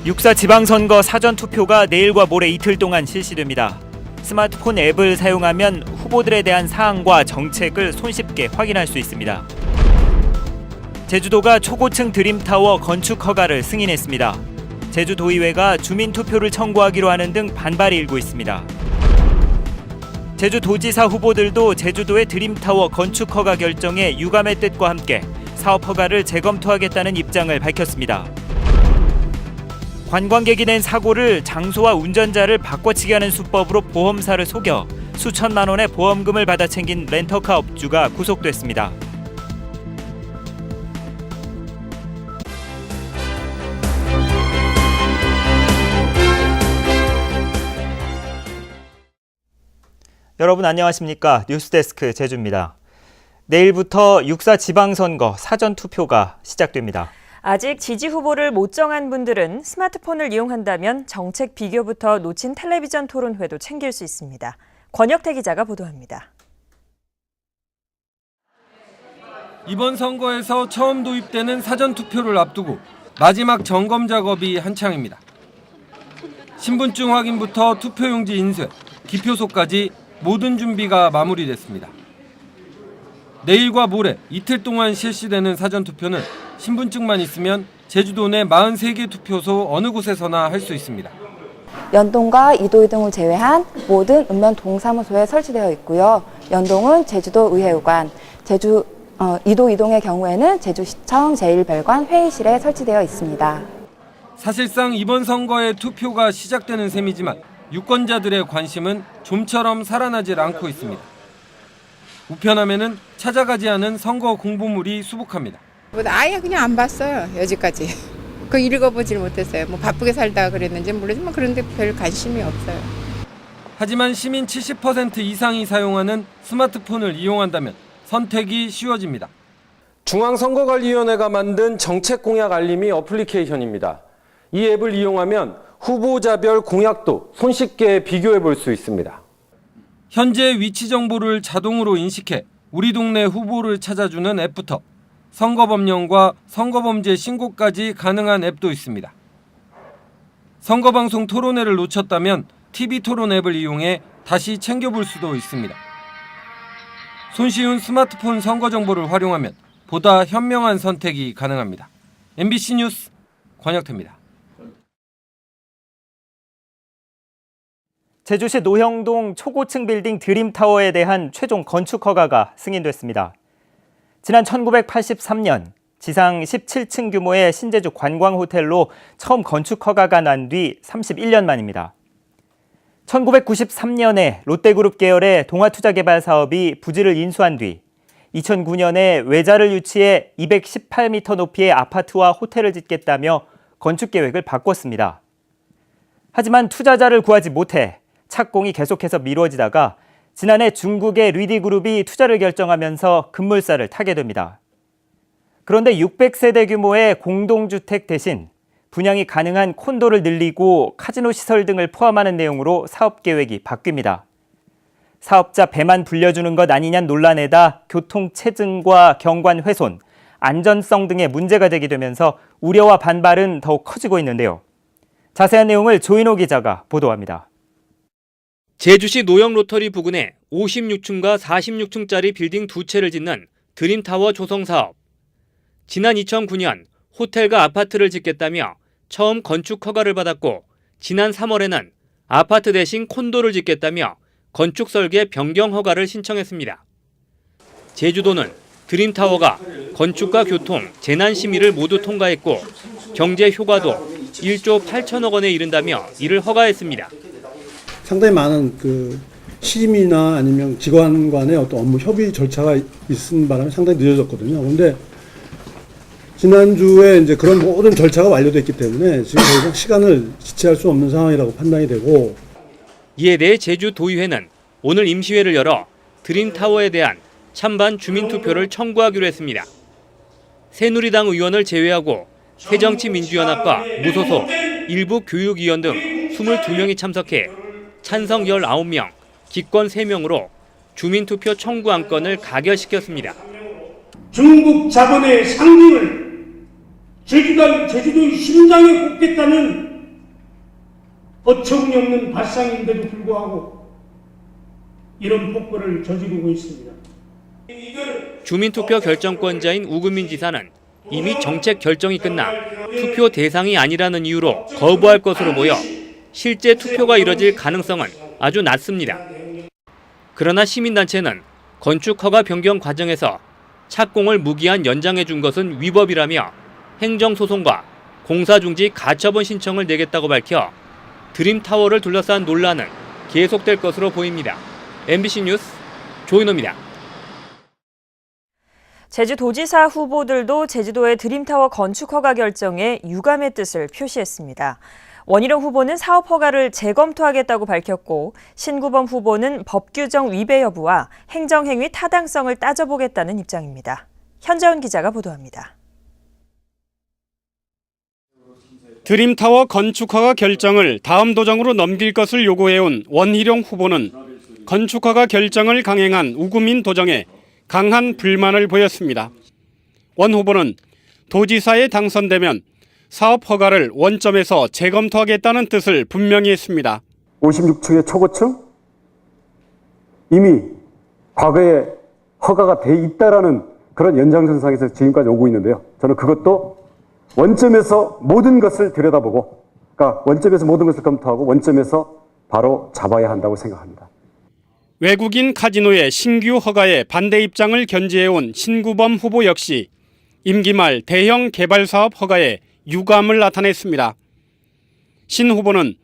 6.4 지방선거 사전투표가 내일과 모레 이틀 동안 실시됩니다. 스마트폰 앱을 사용하면 후보들에 대한 사항과 정책을 손쉽게 확인할 수 있습니다. 제주도가 초고층 드림타워 건축 허가를 승인했습니다. 제주도의회가 주민투표를 청구하기로 하는 등 반발이 일고 있습니다. 제주도지사 후보들도 제주도의 드림타워 건축 허가 결정에 유감의 뜻과 함께 사업 허가를 재검토하겠다는 입장을 밝혔습니다. 관광객이 낸 사고를 장소와 운전자를 바꿔치기 하는 수법으로 보험사를 속여 수천만 원의 보험금을 받아 챙긴 렌터카 업주가 구속됐습니다. 여러분 안녕하십니까? 뉴스데스크 제주입니다. 내일부터 6.4 지방선거 사전투표가 시작됩니다. 아직 지지 후보를 못 정한 분들은 스마트폰을 이용한다면 정책 비교부터 놓친 텔레비전 토론회도 챙길 수 있습니다. 권혁태 기자가 보도합니다. 이번 선거에서 처음 도입되는 사전투표를 앞두고 마지막 점검 작업이 한창입니다. 신분증 확인부터 투표용지 인쇄, 기표소까지 모든 준비가 마무리됐습니다. 내일과 모레 이틀 동안 실시되는 사전투표는 신분증만 있으면 제주도 내 43개 투표소 어느 곳에서나 할 수 있습니다. 연동과 이도 이동을 제외한 모든 읍면 동사무소에 설치되어 있고요. 연동은 제주도 의회의관, 이도 이동의 경우에는 제주시청 제1별관 회의실에 설치되어 있습니다. 사실상 이번 선거에 투표가 시작되는 셈이지만 유권자들의 관심은 좀처럼 살아나질 않고 있습니다. 우편함에는 찾아가지 않은 선거 공보물이 수북합니다. 아예 그냥 안 봤어요. 여지까지. 그 읽어보질 못했어요. 뭐 바쁘게 살다가 그랬는지 모르지만 그런데 별 관심이 없어요. 하지만 시민 70% 이상이 사용하는 스마트폰을 이용한다면 선택이 쉬워집니다. 중앙선거관리위원회가 만든 정책공약 알림이 어플리케이션입니다. 이 앱을 이용하면 후보자별 공약도 손쉽게 비교해 볼 수 있습니다. 현재 위치 정보를 자동으로 인식해 우리 동네 후보를 찾아주는 앱부터 선거법령과 선거범죄 신고까지 가능한 앱도 있습니다. 선거방송 토론회를 놓쳤다면 TV토론 앱을 이용해 다시 챙겨볼 수도 있습니다. 손쉬운 스마트폰 선거 정보를 활용하면 보다 현명한 선택이 가능합니다. MBC 뉴스 권혁태입니다. 제주시 노형동 초고층 빌딩 드림타워에 대한 최종 건축 허가가 승인됐습니다. 지난 1983년 지상 17층 규모의 신제주 관광호텔로 처음 건축 허가가 난 뒤 31년 만입니다. 1993년에 롯데그룹 계열의 동아투자개발 사업이 부지를 인수한 뒤 2009년에 외자를 유치해 218m 높이의 아파트와 호텔을 짓겠다며 건축 계획을 바꿨습니다. 하지만 투자자를 구하지 못해 착공이 계속해서 미뤄지다가 지난해 중국의 리디그룹이 투자를 결정하면서 급물살을 타게 됩니다. 그런데 600세대 규모의 공동주택 대신 분양이 가능한 콘도를 늘리고 카지노 시설 등을 포함하는 내용으로 사업 계획이 바뀝니다. 사업자 배만 불려주는 것 아니냐는 논란에다 교통 체증과 경관 훼손, 안전성 등의 문제가 제기되면서 우려와 반발은 더욱 커지고 있는데요. 자세한 내용을 조인호 기자가 보도합니다. 제주시 노영로터리 부근에 56층과 46층짜리 빌딩 두 채를 짓는 드림타워 조성 사업. 지난 2009년 호텔과 아파트를 짓겠다며 처음 건축 허가를 받았고 지난 3월에는 아파트 대신 콘도를 짓겠다며 건축 설계 변경 허가를 신청했습니다. 제주도는 드림타워가 건축과 교통, 재난 심의를 모두 통과했고 경제 효과도 1조 8천억 원에 이른다며 이를 허가했습니다. 상당히 많은 시민이나 아니면 기관 간의 어떤 업무 협의 절차가 있은 바람에 상당히 늦어졌거든요. 그런데 지난주에 이제 그런 모든 절차가 완료됐기 때문에 지금 더 이상 시간을 지체할 수 없는 상황이라고 판단이 되고, 이에 대해 제주도의회는 오늘 임시회를 열어 드림타워에 대한 찬반 주민투표를 청구하기로 했습니다. 새누리당 의원을 제외하고 새정치민주연합과 무소속, 일부 교육위원 등 22명이 참석해 찬성 19명, 기권 3명으로 주민투표 청구 안건을 가결시켰습니다. 중국 자본의 상징을 제주도의 심장에 꽂겠다는 어처구니없는 발상인데도 불구하고 이런 폭거를 저지르고 있습니다. 주민투표 결정권자인 우금민 지사는 이미 정책 결정이 끝나 투표 대상이 아니라는 이유로 거부할 것으로 보여 실제 투표가 이뤄질 가능성은 아주 낮습니다. 그러나 시민단체는 건축 허가 변경 과정에서 착공을 무기한 연장해 준 것은 위법이라며 행정소송과 공사중지 가처분 신청을 내겠다고 밝혀 드림타워를 둘러싼 논란은 계속될 것으로 보입니다. MBC 뉴스 조인호입니다. 제주도지사 후보들도 제주도의 드림타워 건축 허가 결정에 유감의 뜻을 표시했습니다. 원희룡 후보는 사업 허가를 재검토하겠다고 밝혔고 신구범 후보는 법 규정 위배 여부와 행정행위 타당성을 따져보겠다는 입장입니다. 현재훈 기자가 보도합니다. 드림타워 건축 허가 결정을 다음 도정으로 넘길 것을 요구해온 원희룡 후보는 건축 허가 결정을 강행한 우금민 도정에 강한 불만을 보였습니다. 원 후보는 도지사에 당선되면 사업 허가를 원점에서 재검토하겠다는 뜻을 분명히 했습니다. 56층의 초고층 이미 과거에 허가가 돼 있다라는 그런 연장선상에서 지금까지 오고 있는데요. 저는 그것도 원점에서 모든 것을 들여다보고, 그러니까 원점에서 모든 것을 검토하고 원점에서 바로 잡아야 한다고 생각합니다. 외국인 카지노의 신규 허가에 반대 입장을 견지해온 신구범 후보 역시 임기 말 대형 개발 사업 허가에 유감을 나타냈습니다. 신 후보는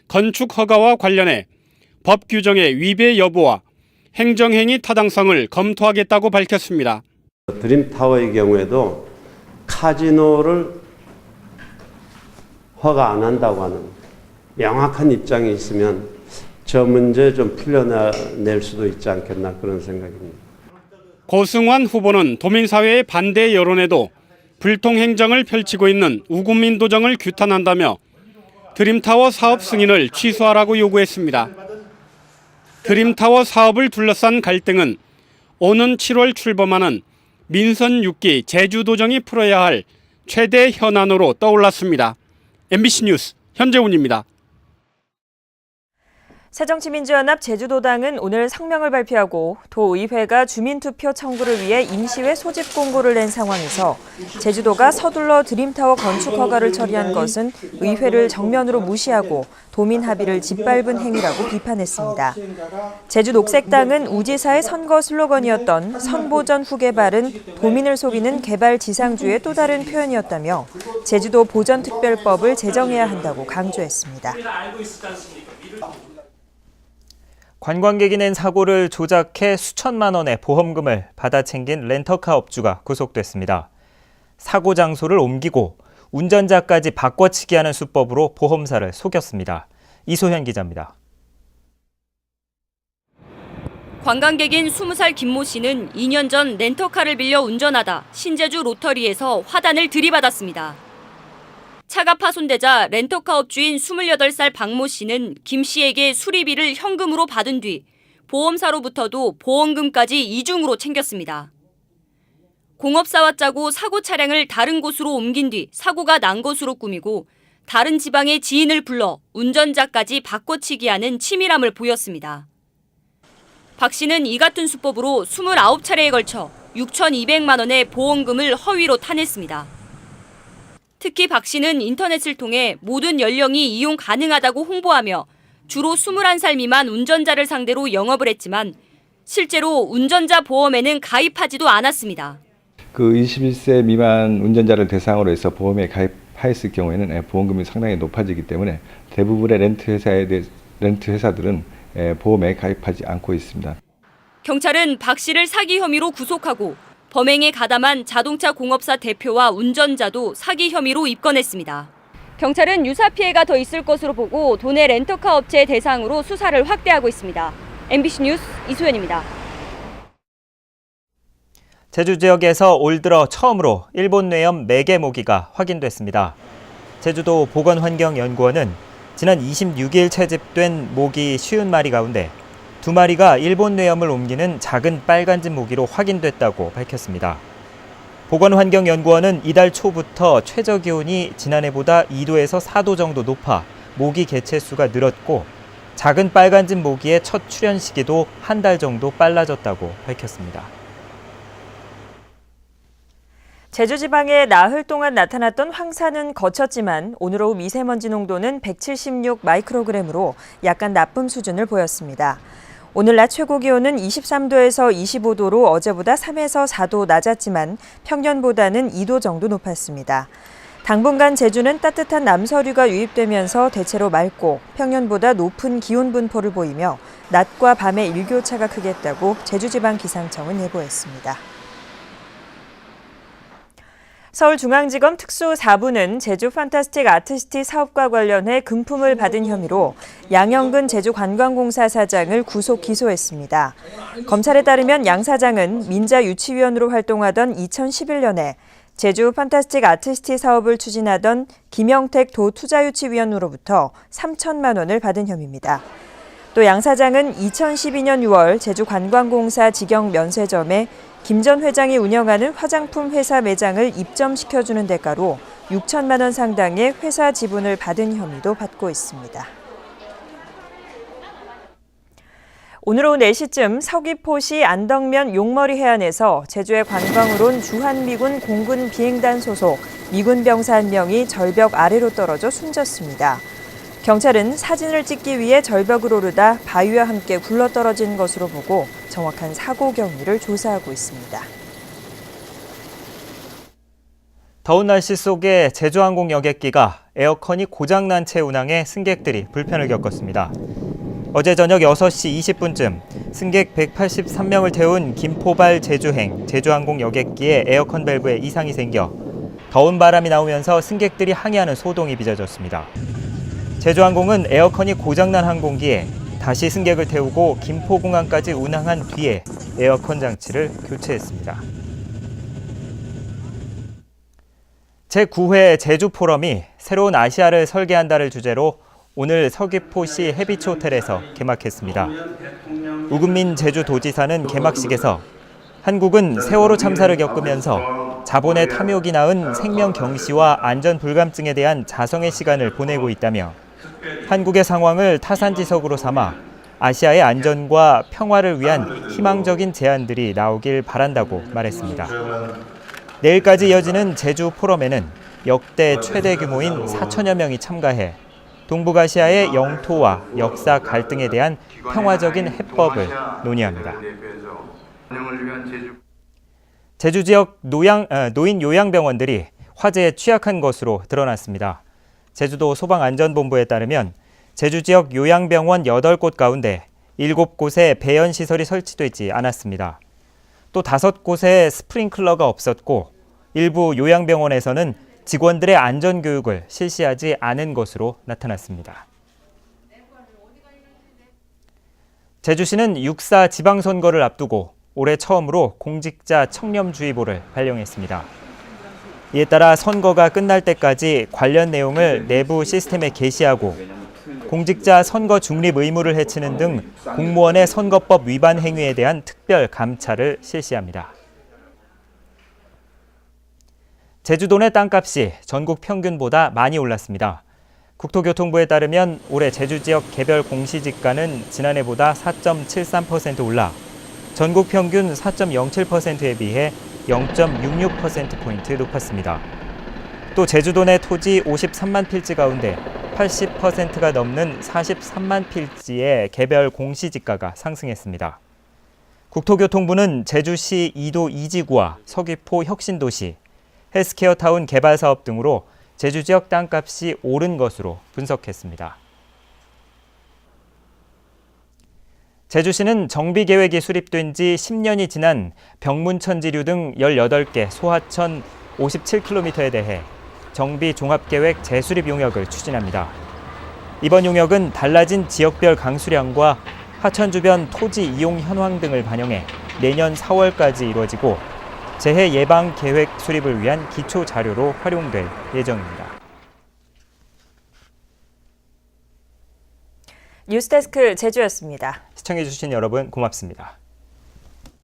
건축 허가와 관련해 법 규정의 위배 여부와 행정행위 타당성을 검토하겠다고 밝혔습니다. 드림타워의 경우에도 카지노를 허가 안 한다고 하는 명확한 입장이 있으면 저 문제 좀 풀려낼 수도 있지 않겠나 그런 생각입니다. 고승환 후보는 도민사회의 반대 여론에도 불통행정을 펼치고 있는 우금민 도정을 규탄한다며 드림타워 사업 승인을 취소하라고 요구했습니다. 드림타워 사업을 둘러싼 갈등은 오는 7월 출범하는 민선 6기 제주도정이 풀어야 할 최대 현안으로 떠올랐습니다. MBC 뉴스 현재훈입니다. 새정치민주연합 제주도당은 오늘 성명을 발표하고 도의회가 주민투표 청구를 위해 임시회 소집 공고를 낸 상황에서 제주도가 서둘러 드림타워 건축 허가를 처리한 것은 의회를 정면으로 무시하고 도민 합의를 짓밟은 행위라고 비판했습니다. 제주녹색당은 우지사의 선거 슬로건이었던 선보전 후개발은 도민을 속이는 개발지상주의 또 다른 표현이었다며 제주도 보전특별법을 제정해야 한다고 강조했습니다. 관광객이 낸 사고를 조작해 수천만 원의 보험금을 받아 챙긴 렌터카 업주가 구속됐습니다. 사고 장소를 옮기고 운전자까지 바꿔치기 하는 수법으로 보험사를 속였습니다. 이소현 기자입니다. 관광객인 20살 김모 씨는 2년 전 렌터카를 빌려 운전하다 신제주 로터리에서 화단을 들이받았습니다. 차가 파손되자 렌터카 업주인 28살 박모 씨는 김 씨에게 수리비를 현금으로 받은 뒤 보험사로부터도 보험금까지 이중으로 챙겼습니다. 공업사와 짜고 사고 차량을 다른 곳으로 옮긴 뒤 사고가 난 것으로 꾸미고 다른 지방의 지인을 불러 운전자까지 바꿔치기 하는 치밀함을 보였습니다. 박 씨는 이 같은 수법으로 29차례에 걸쳐 6,200만 원의 보험금을 허위로 타냈습니다. 특히 박 씨는 인터넷을 통해 모든 연령이 이용 가능하다고 홍보하며 주로 21살 미만 운전자를 상대로 영업을 했지만 실제로 운전자 보험에는 가입하지도 않았습니다. 그 21세 미만 운전자를 대상으로 해서 보험에 가입하였을 경우에는 보험금이 상당히 높아지기 때문에 대부분의 렌트 회사들은 보험에 가입하지 않고 있습니다. 경찰은 박 씨를 사기 혐의로 구속하고 범행에 가담한 자동차 공업사 대표와 운전자도 사기 혐의로 입건했습니다. 경찰은 유사 피해가 더 있을 것으로 보고 도내 렌터카 업체 대상으로 수사를 확대하고 있습니다. MBC 뉴스 이소연입니다. 제주 지역에서 올 들어 처음으로 일본 뇌염 매개 모기가 확인됐습니다. 제주도 보건환경연구원은 지난 26일 채집된 모기 50마리 가운데 2마리가 일본 뇌염을 옮기는 작은 빨간집 모기로 확인됐다고 밝혔습니다. 보건환경연구원은 이달 초부터 최저기온이 지난해보다 2도에서 4도 정도 높아 모기 개체 수가 늘었고 작은 빨간집 모기의 첫 출현 시기도 한 달 정도 빨라졌다고 밝혔습니다. 제주 지방에 나흘 동안 나타났던 황사는 거쳤지만 오늘 오후 미세먼지 농도는 176 마이크로그램으로 약간 나쁨 수준을 보였습니다. 오늘 낮 최고 기온은 23도에서 25도로 어제보다 3에서 4도 낮았지만 평년보다는 2도 정도 높았습니다. 당분간 제주는 따뜻한 남서류가 유입되면서 대체로 맑고 평년보다 높은 기온 분포를 보이며 낮과 밤의 일교차가 크겠다고 제주지방기상청은 예보했습니다. 서울중앙지검 특수 4부는 제주 판타스틱 아트시티 사업과 관련해 금품을 받은 혐의로 양영근 제주관광공사 사장을 구속 기소했습니다. 검찰에 따르면 양 사장은 민자유치위원으로 활동하던 2011년에 제주 판타스틱 아트시티 사업을 추진하던 김영택 도투자유치위원으로부터 3천만 원을 받은 혐의입니다. 또 양 사장은 2012년 6월 제주관광공사 직영 면세점에 김 전 회장이 운영하는 화장품 회사 매장을 입점시켜주는 대가로 6천만 원 상당의 회사 지분을 받은 혐의도 받고 있습니다. 오늘 오후 4시쯤 서귀포시 안덕면 용머리 해안에서 제주에 관광을 온 주한미군 공군 비행단 소속 미군 병사 1명이 절벽 아래로 떨어져 숨졌습니다. 경찰은 사진을 찍기 위해 절벽을 오르다 바위와 함께 굴러떨어진 것으로 보고 정확한 사고 경위를 조사하고 있습니다. 더운 날씨 속에 제주항공 여객기가 에어컨이 고장난 채 운항해 승객들이 불편을 겪었습니다. 어제 저녁 6시 20분쯤 승객 183명을 태운 김포발 제주행 제주항공 여객기의 에어컨 밸브에 이상이 생겨 더운 바람이 나오면서 승객들이 항의하는 소동이 빚어졌습니다. 제주항공은 에어컨이 고장난 항공기에 다시 승객을 태우고 김포공항까지 운항한 뒤에 에어컨 장치를 교체했습니다. 제9회 제주포럼이 새로운 아시아를 설계한다를 주제로 오늘 서귀포시 해비치 호텔에서 개막했습니다. 우금민 제주도지사는 개막식에서 한국은 세월호 참사를 겪으면서 자본의 탐욕이 낳은 생명 경시와 안전 불감증에 대한 자성의 시간을 보내고 있다며 한국의 상황을 타산지석으로 삼아 아시아의 안전과 평화를 위한 희망적인 제안들이 나오길 바란다고 말했습니다. 내일까지 이어지는 제주 포럼에는 역대 최대 규모인 4천여 명이 참가해 동북아시아의 영토와 역사 갈등에 대한 평화적인 해법을 논의합니다. 제주 지역 노인 요양병원들이 화재에 취약한 것으로 드러났습니다. 제주도 소방안전본부에 따르면 제주 지역 요양병원 8곳 가운데 7곳에 배연시설이 설치되지 않았습니다. 또 5곳에 스프링클러가 없었고 일부 요양병원에서는 직원들의 안전교육을 실시하지 않은 것으로 나타났습니다. 제주시는 6.4 지방선거를 앞두고 올해 처음으로 공직자 청렴주의보를 발령했습니다. 이에 따라 선거가 끝날 때까지 관련 내용을 내부 시스템에 게시하고 공직자 선거 중립 의무를 해치는 등 공무원의 선거법 위반 행위에 대한 특별 감찰을 실시합니다. 제주도 내 땅값이 전국 평균보다 많이 올랐습니다. 국토교통부에 따르면 올해 제주 지역 개별 공시지가는 지난해보다 4.73% 올라 전국 평균 4.07%에 비해 0.66%포인트 높았습니다. 또 제주도 내 토지 53만 필지 가운데 80%가 넘는 43만 필지의 개별 공시지가가 상승했습니다. 국토교통부는 제주시 2도 2지구와 서귀포 혁신도시, 헬스케어타운 개발 사업 등으로 제주 지역 땅값이 오른 것으로 분석했습니다. 제주시는 정비계획이 수립된 지 10년이 지난 병문천지류 등 18개 소하천 57km에 대해 정비 종합계획 재수립 용역을 추진합니다. 이번 용역은 달라진 지역별 강수량과 하천 주변 토지 이용 현황 등을 반영해 내년 4월까지 이루어지고 재해 예방 계획 수립을 위한 기초 자료로 활용될 예정입니다. 뉴스데스크 제주였습니다. 시청해주신 여러분 고맙습니다.